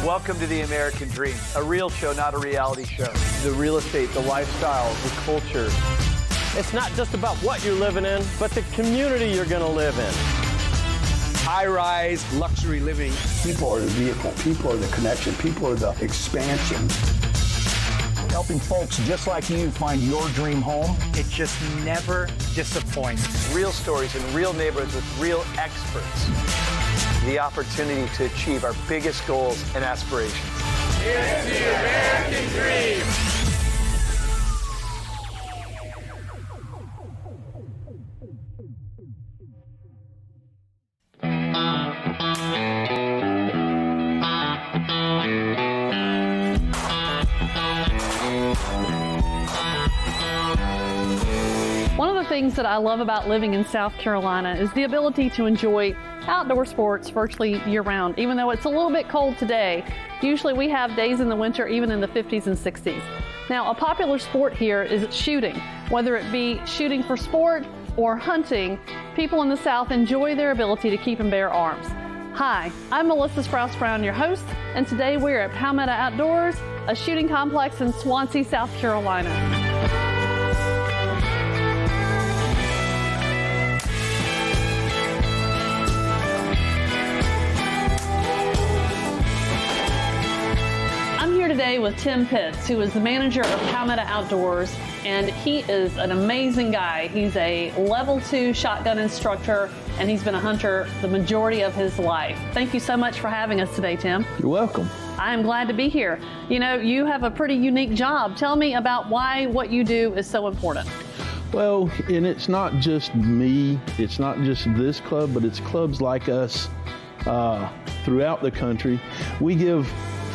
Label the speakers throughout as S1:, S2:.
S1: Welcome to the American Dream, a real show, not a reality show. The real estate, the lifestyle, the culture.
S2: It's not just about what you're living in, but the community you're going to live in.
S3: High-rise luxury living.
S4: People are the vehicle. People are the connection. People are the expansion.
S5: Helping folks just like you find your dream home.
S1: It just never disappoints. Real stories in real neighborhoods with real experts. The opportunity to achieve our biggest goals and aspirations.
S3: It's the American Dream.
S6: One of the things that I love about living in South Carolina is the ability to enjoy outdoor sports virtually year-round. Even though it's a little bit cold today, usually we have days in the winter even in the 50s and 60s. Now, a popular sport here is shooting. Whether it be shooting for sport or hunting, people in the South enjoy their ability to keep and bear arms. Hi, I'm Melissa Sprouse Browne, your host, and today we're at Palmetto Outdoors, a shooting complex in Swansea, South Carolina. Today with Tim Pitts, who is the manager of Palmetto Outdoors, and he is an amazing guy. He's a level 2 shotgun instructor, and he's been a hunter the majority of his life. Thank you so much for having us today, Tim.
S7: You're welcome.
S6: I'm glad to be here. You know, you have a pretty unique job. Tell me about why what you do is so important.
S7: Well, and it's not just me, it's not just this club, but it's clubs like us throughout the country. We give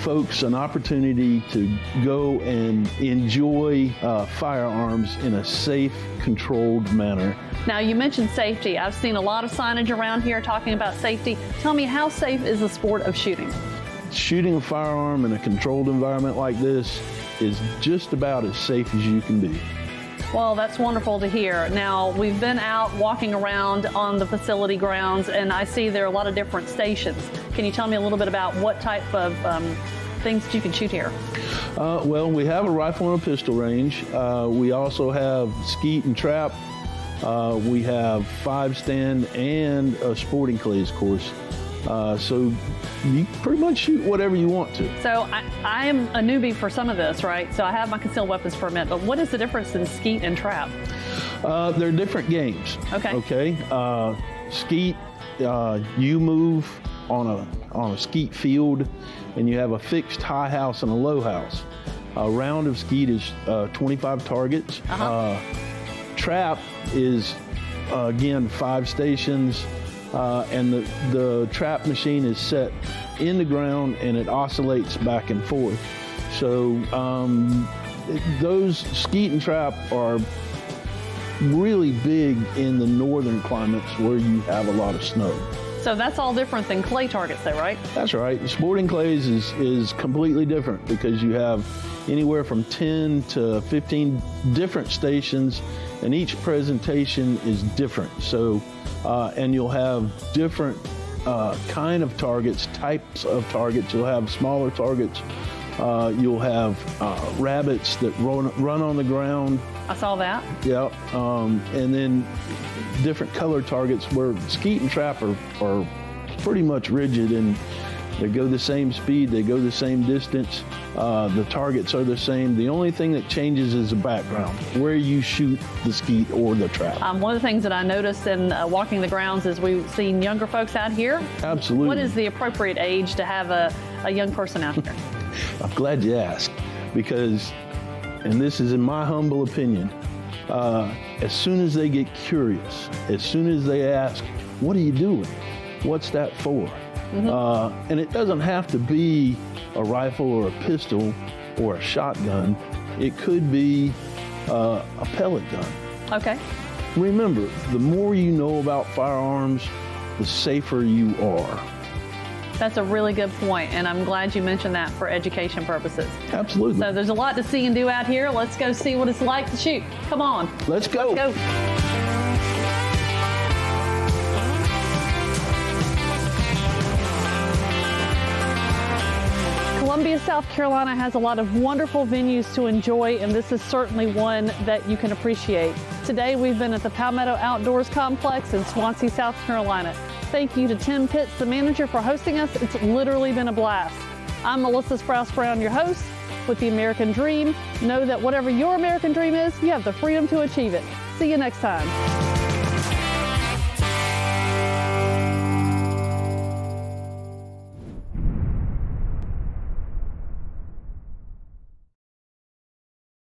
S7: folks an opportunity to go and enjoy firearms in a safe, controlled manner.
S6: Now, you mentioned safety. I've seen a lot of signage around here talking about safety. Tell me, how safe is the sport of shooting?
S7: Shooting a firearm in a controlled environment like this is just about as safe as you can be.
S6: Well, that's wonderful to hear. Now, we've been out walking around on the facility grounds, and I see there are a lot of different stations. Can you tell me a little bit about what type of things that you can shoot here?
S7: Well, we have a rifle and a pistol range. We also have skeet and trap. We have 5-stand and a sporting clays course. So you pretty much shoot whatever you want to.
S6: So I am a newbie for some of this, right? So I have my concealed weapons permit, but what is the difference in skeet and trap?
S7: They're different games.
S6: Okay.
S7: Skeet, you move on a skeet field, and you have a fixed high house and a low house. A round of skeet is 25 targets. Trap is, again, 5 stations. And the trap machine is set in the ground and it oscillates back and forth. So those skeet and trap are really big in the northern climates where you have a lot of snow.
S6: So that's all different than clay targets though, right?
S7: That's right. The sporting clays is completely different because you have anywhere from 10 to 15 different stations, and each presentation is different. So and you'll have different kind of targets, types of targets. You'll have smaller targets. You'll have rabbits that run on the ground.
S6: I saw that.
S7: Yeah, and then different color targets where skeet and trap are pretty much rigid, and they go the same speed, they go the same distance. The targets are the same. The only thing that changes is the background, where you shoot the skeet or the trap.
S6: One of the things that I noticed in walking the grounds is we've seen younger folks out here.
S7: Absolutely.
S6: What is the appropriate age to have a young person out here?
S7: I'm glad you asked, because, and this is in my humble opinion, as soon as they get curious, as soon as they ask, what are you doing? What's that for? And it doesn't have to be a rifle or a pistol or a shotgun. It could be a pellet gun.
S6: Okay.
S7: Remember, the more you know about firearms, the safer you are.
S6: That's a really good point, and I'm glad you mentioned that for education purposes.
S7: Absolutely.
S6: So there's a lot to see and do out here. Let's go see what it's like to shoot. Come on.
S7: Let's go.
S6: Let's go. Columbia, South Carolina has a lot of wonderful venues to enjoy, and this is certainly one that you can appreciate. Today we've been at the Palmetto Outdoors Complex in Swansea, South Carolina. Thank you to Tim Pitts, the manager, for hosting us. It's literally been a blast. I'm Melissa Sprouse Browne, your host with The American Dream. Know that whatever your American dream is, you have the freedom to achieve it. See you next time.